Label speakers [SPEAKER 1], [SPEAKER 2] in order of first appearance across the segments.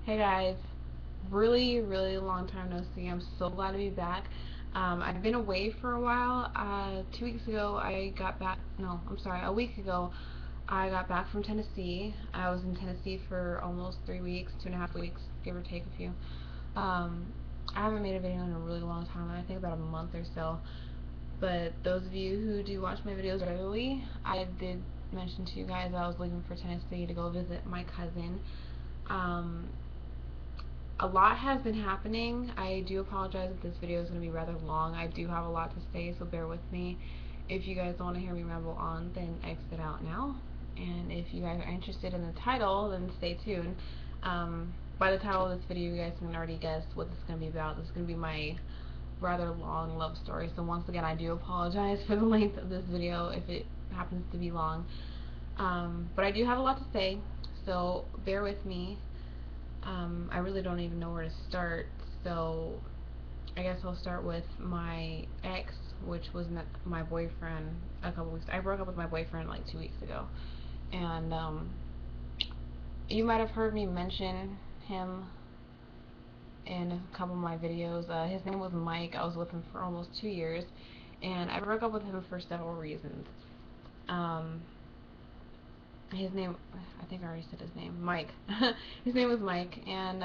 [SPEAKER 1] Hey guys, really long time no see. I'm so glad to be back. I've been away for a while. 2 weeks ago I got back, no, I'm sorry, a week ago I got back from Tennessee. I was in Tennessee for almost 3 weeks, 2.5 weeks, give or take a few. Um, I haven't made a video in a really long time, I think about a month or so. But those of you who do watch my videos regularly, I did mention to you guys I was leaving for Tennessee to go visit my cousin. Um, a lot has been happening. I do apologize if this video is going to be rather long. I do have a lot to say, so bear with me. If you guys don't want to hear me ramble on, then exit out now. And if you guys are interested in the title, then stay tuned. By the title of this video, you guys can already guess what this is going to be about. This is going to be my rather long love story. So once again, I do apologize for the length of this video if it happens to be long. But I do have a lot to say, so bear with me. I really don't even know where to start, so I guess I'll start with my ex, which was my boyfriend a couple weeks. I broke up with my boyfriend like 2 weeks ago, and you might have heard me mention him in a couple of my videos. His name was Mike. I was with him for almost 2 years, and I broke up with him for several reasons. Um, his name, I think I already said his name, Mike. His name was Mike, and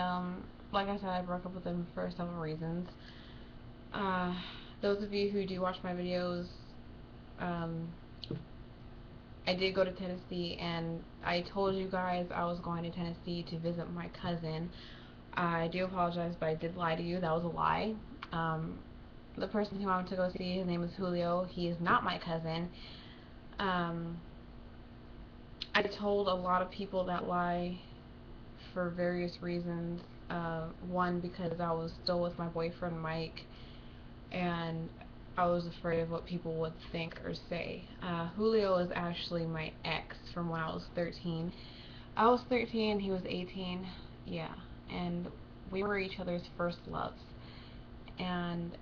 [SPEAKER 1] like I said, I broke up with him for several reasons. Uh, those of you who do watch my videos, um, I did go to Tennessee, and I told you guys I was going to Tennessee to visit my cousin. I do apologize, but I did lie to you. That was a lie. Um, the person who I went to go see, his name is Julio. He is not my cousin. Um, I told a lot of people that lie for various reasons. One, because I was still with my boyfriend Mike, and I was afraid of what people would think or say. Julio is actually my ex from when I was 13. I was 13, he was 18, yeah, and we were each other's first loves. And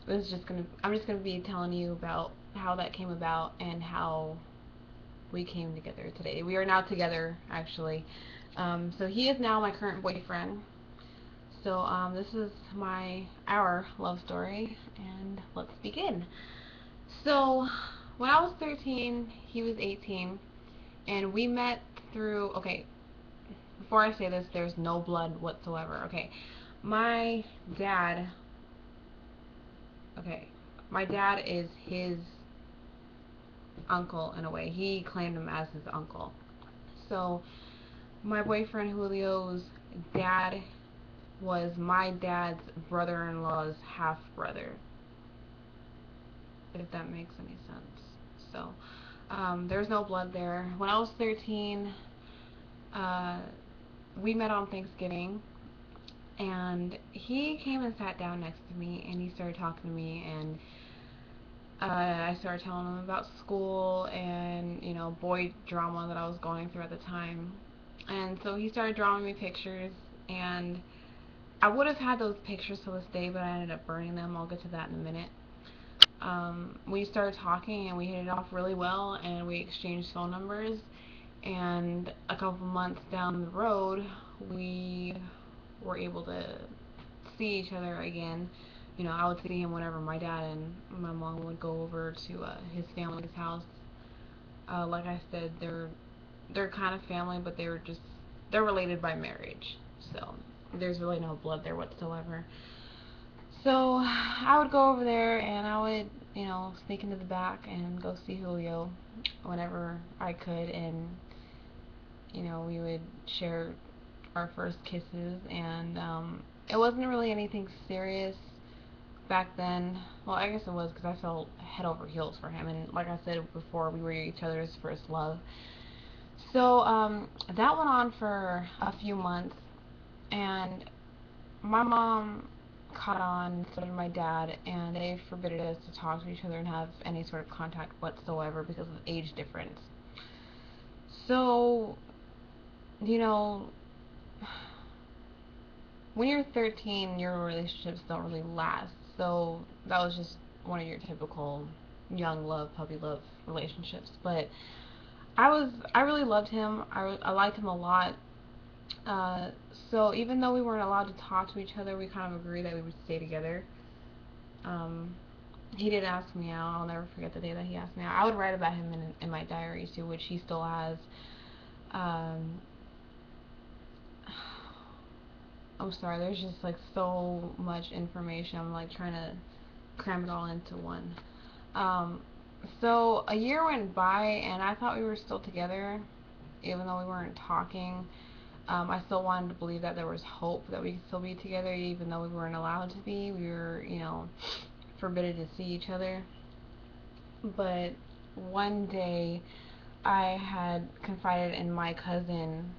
[SPEAKER 1] I'm just gonna be telling you about how that came about and how we came together today. We are now together, actually. So he is now my current boyfriend. So this is our love story, and let's begin. So when I was 13, he was 18, and we met through. Okay, before I say this, there's no blood whatsoever. Okay, my dad. Okay, my dad is his uncle in a way. He claimed him as his uncle. So my boyfriend Julio's dad was my dad's brother-in-law's half-brother, if that makes any sense. So, there's no blood there. When I was 13, uh, we met on Thanksgiving, and he came and sat down next to me, and he started talking to me, and I started telling him about school and, boy drama that I was going through at the time. And so he started drawing me pictures, and I would have had those pictures to this day, but I ended up burning them. I'll get to that in a minute. We started talking, and we hit it off really well, and we exchanged phone numbers. And a couple months down the road, we were able to see each other again. I would see him whenever my dad and my mom would go over to his family's house. Like I said, they're kind of family, but they're related by marriage. So there's really no blood there whatsoever. So I would go over there, and I would, sneak into the back and go see Julio whenever I could, and we would share our first kisses, and it wasn't really anything serious back then. Well, I guess it was, because I fell head over heels for him, and like I said before, we were each other's first love. So that went on for a few months, and my mom caught on, so did my dad, and they forbade us to talk to each other and have any sort of contact whatsoever because of age difference. So, you know, when you're 13, your relationships don't really last. So that was just one of your typical young love, puppy love relationships. But I really loved him. I liked him a lot. Uh, so even though we weren't allowed to talk to each other, we kind of agreed that we would stay together. Um, he did ask me out. I'll never forget the day that he asked me out. I would write about him in my diary too, which he still has. Um, I'm sorry, there's just like so much information. I'm like trying to cram it all into one. Um, so a year went by, and I thought we were still together, even though we weren't talking. I still wanted to believe that there was hope that we could still be together, even though we weren't allowed to be. We were, forbidden to see each other. But one day, I had confided in my cousin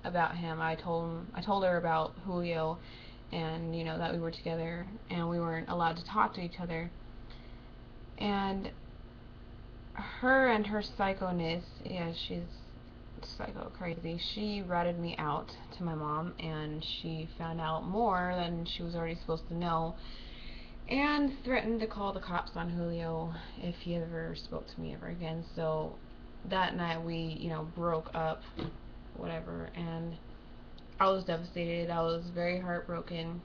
[SPEAKER 1] about him. I told her about Julio, and that we were together, and we weren't allowed to talk to each other. And her and her psychoness, yeah, she's psycho crazy. She ratted me out to my mom, and she found out more than she was already supposed to know, and threatened to call the cops on Julio if he ever spoke to me ever again. So that night we, broke up, whatever, and I was devastated. I was very heartbroken,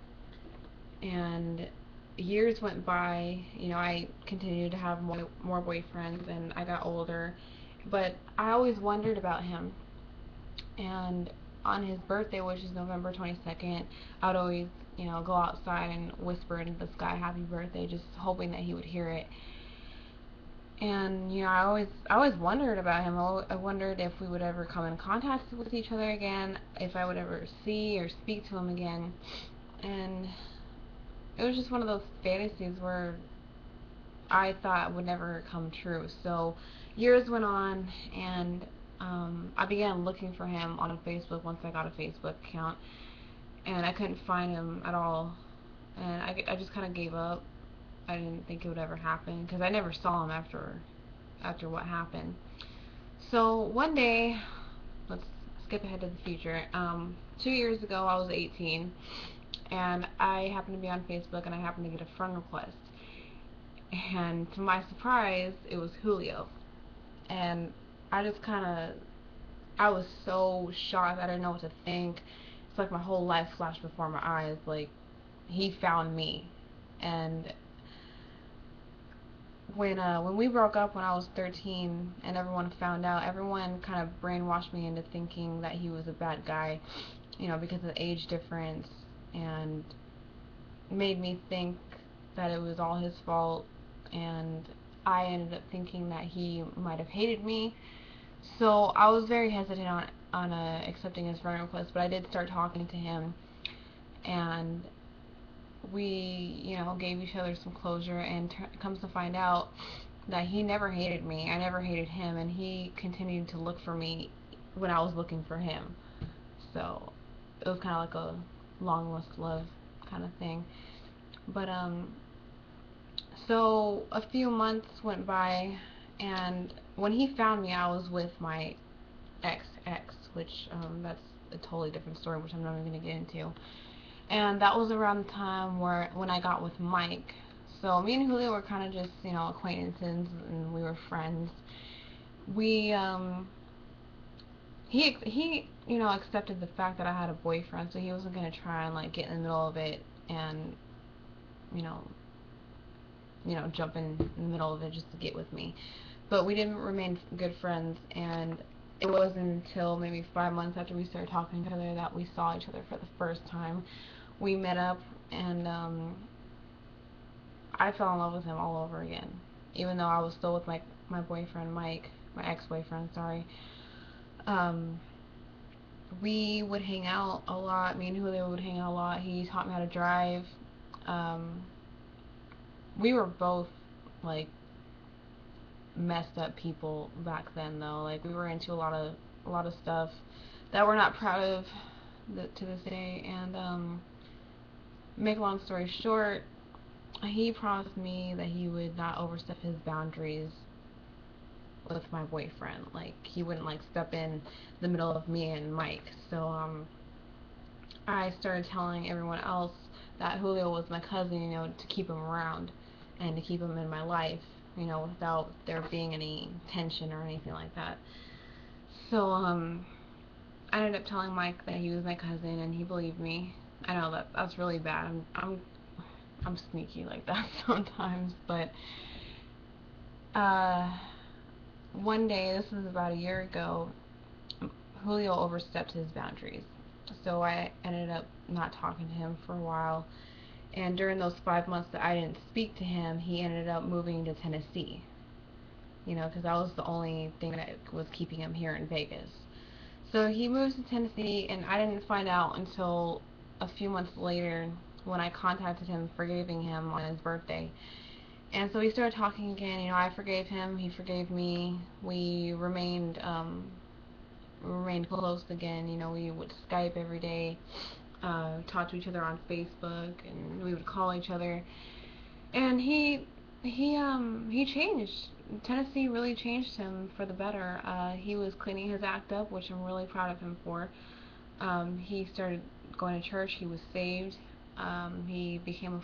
[SPEAKER 1] and years went by. I continued to have more boyfriends, and I got older, but I always wondered about him. And on his birthday, which is November 22nd, I would always, go outside and whisper into the sky happy birthday, just hoping that he would hear it. And I always wondered about him. I wondered if we would ever come in contact with each other again, if I would ever see or speak to him again. And it was just one of those fantasies where I thought would never come true. So years went on, and I began looking for him on Facebook once I got a Facebook account, and I couldn't find him at all. And I just kind of gave up. I didn't think it would ever happen because I never saw him after what happened. So one day, let's skip ahead to the future. 2 years ago, I was 18, and I happened to be on Facebook, and I happened to get a friend request. And to my surprise, it was Julio. And I just kind of, I was so shocked. I didn't know what to think. It's like my whole life flashed before my eyes. Like, he found me. And when we broke up when I was 13 and everyone found out, everyone kind of brainwashed me into thinking that he was a bad guy, because of the age difference, and made me think that it was all his fault, and I ended up thinking that he might have hated me. So I was very hesitant on accepting his friend request, but I did start talking to him, and we, gave each other some closure, and comes to find out that he never hated me. I never hated him, and he continued to look for me when I was looking for him. So it was kind of like a long lost love kind of thing. But so a few months went by, and when he found me, I was with my ex, which that's a totally different story, which I'm not even gonna get into. And that was around the time where when I got with Mike. So me and Julio were kind of just acquaintances, and we were friends. We he accepted the fact that I had a boyfriend, so he wasn't gonna try and like get in the middle of it and you know jump in the middle of it just to get with me. But we didn't remain good friends, and it wasn't until maybe 5 months after we started talking to each other that we saw each other for the first time. We met up, and I fell in love with him all over again, even though I was still with my boyfriend Mike, my ex-boyfriend, sorry. Um, we would hang out a lot. Me and Julio would hang out a lot. He taught me how to drive. Um, we were both like messed up people back then, though. Like, we were into a lot of stuff that we're not proud of to this day. And make a long story short, he promised me that he would not overstep his boundaries with my boyfriend. Like, he wouldn't like step in the middle of me and Mike. So I started telling everyone else that Julio was my cousin, to keep him around and to keep him in my life, without there being any tension or anything like that. So I ended up telling Mike that he was my cousin, and he believed me. I know that that's really bad. I'm sneaky like that sometimes, but uh, one day, this was about a year ago, Julio overstepped his boundaries. So I ended up not talking to him for a while. And during those 5 months that I didn't speak to him, he ended up moving to Tennessee. Because that was the only thing that was keeping him here in Vegas. So he moves to Tennessee, and I didn't find out until a few months later when I contacted him, forgiving him on his birthday. And so we started talking again. I forgave him, he forgave me. We remained close again. We would Skype every day, talk to each other on Facebook, and we would call each other. And he changed. Tennessee really changed him for the better. He was cleaning his act up, which I'm really proud of him for. He started going to church. He was saved. He became a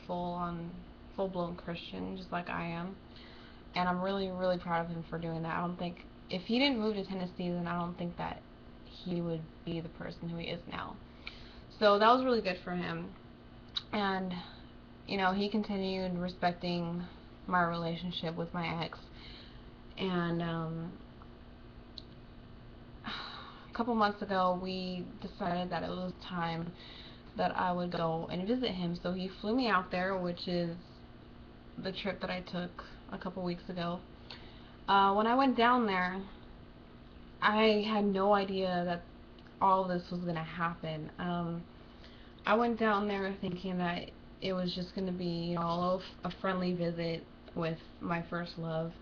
[SPEAKER 1] full-blown Christian, just like I am. And I'm really, really proud of him for doing that. I don't think if he didn't move to Tennessee, then I don't think that he would be the person who he is now. So that was really good for him. And he continued respecting my relationship with my ex. And a couple months ago, we decided that it was time that I would go and visit him. So he flew me out there, which is the trip that I took a couple weeks ago. When I went down there, I had no idea that all this was going to happen. I went down there thinking that it was just going to be, a friendly visit with my first love.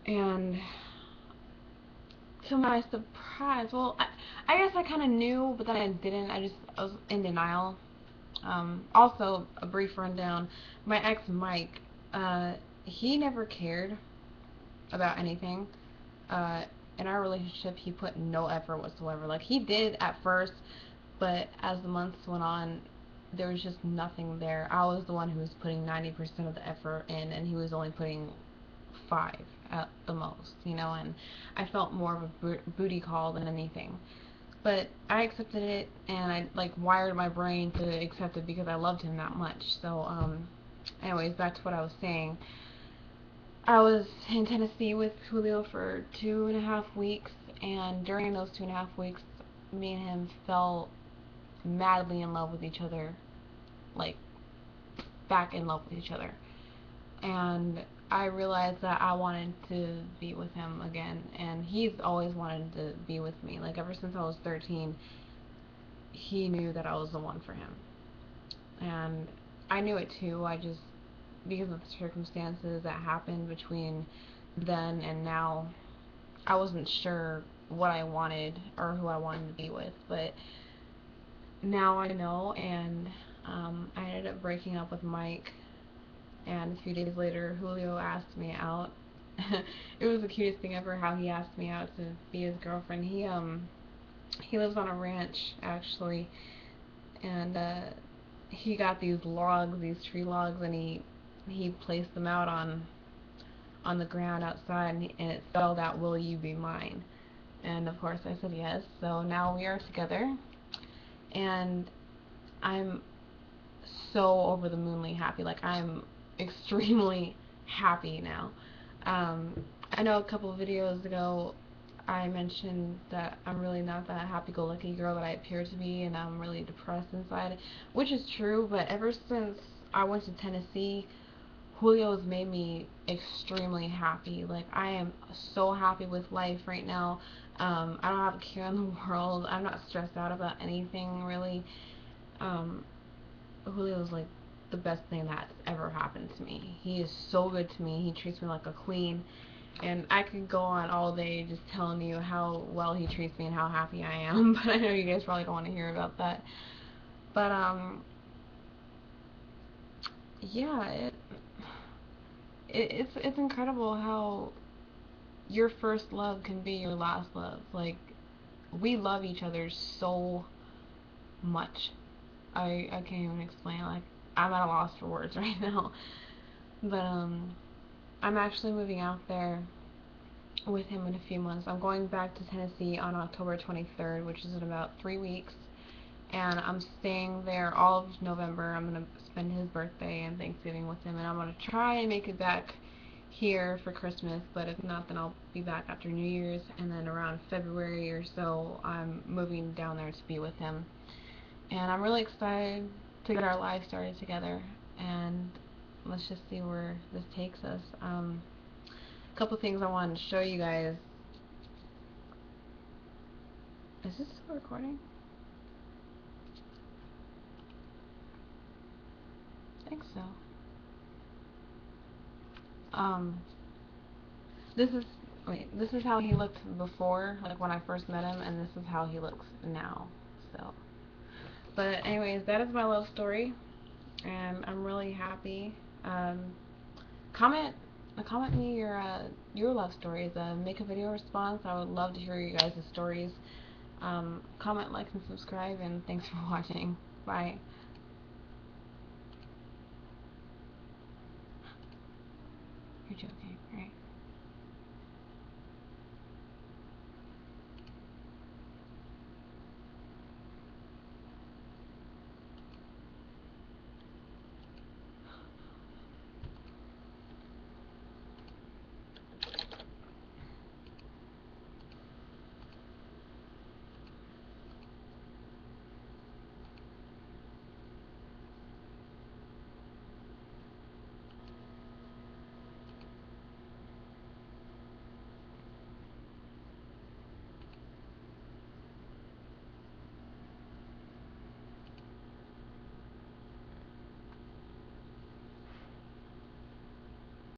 [SPEAKER 1] And to my surprise, well, I guess I kind of knew, but then I didn't. I was in denial. Also, a brief rundown. My ex, Mike, he never cared about anything. Uh, in our relationship, he put no effort whatsoever. Like, he did at first, but as the months went on, there was just nothing there. I was the one who was putting 90% of the effort in, and he was only putting 5 at the most, and I felt more of a booty call than anything. But I accepted it, and I like wired my brain to accept it because I loved him that much. So, anyways, back to what I was saying. I was in Tennessee with Julio for 2.5 weeks, and during those 2.5 weeks, me and him fell madly in love with each other, like back in love with each other. And I realized that I wanted to be with him again, and he's always wanted to be with me. Like, ever since I was 13, he knew that I was the one for him. And I knew it too. I just, because of the circumstances that happened between then and now, I wasn't sure what I wanted or who I wanted to be with. But now I know, and I ended up breaking up with Mike. And a few days later, Julio asked me out. It was the cutest thing ever how he asked me out to be his girlfriend. He lives on a ranch actually, and he got these logs, these tree logs, and he placed them out on the ground outside, and it spelled out, "Will you be mine?" And of course I said yes. So now we are together, and I'm so over the moonly happy. Like, I'm extremely happy now. Um, I know a couple of videos ago I mentioned that I'm really not that happy-go-lucky girl that I appear to be, and I'm really depressed inside, which is true. But ever since I went to Tennessee, Julio has made me extremely happy. Like, I am so happy with life right now. I don't have a care in the world. I'm not stressed out about anything really. Um, Julio's like the best thing that's ever happened to me. He is so good to me. He treats me like a queen. And I could go on all day just telling you how well he treats me and how happy I am, but I know you guys probably don't want to hear about that. But yeah, it's incredible how your first love can be your last love. Like, we love each other so much. I can't even explain. Like, I'm at a loss for words right now. But I'm actually moving out there with him in a few months. I'm going back to Tennessee on October 23rd, which is in about 3 weeks, and I'm staying there all of November. I'm going to spend his birthday and Thanksgiving with him, and I'm going to try and make it back here for Christmas, but if not, then I'll be back after New Year's, and then around February or so, I'm moving down there to be with him. And I'm really excited to get our lives started together, and let's just see where this takes us. A couple things I wanted to show you guys. Is this still recording? I think so. Um, this is this is how he looked before, like when I first met him, and this is how he looks now. So, but anyways, that is my love story, and I'm really happy. Um, comment comment me your love stories. Make a video response. I would love to hear you guys' stories. Comment, like, and subscribe, and thanks for watching. Bye. You're joking, right?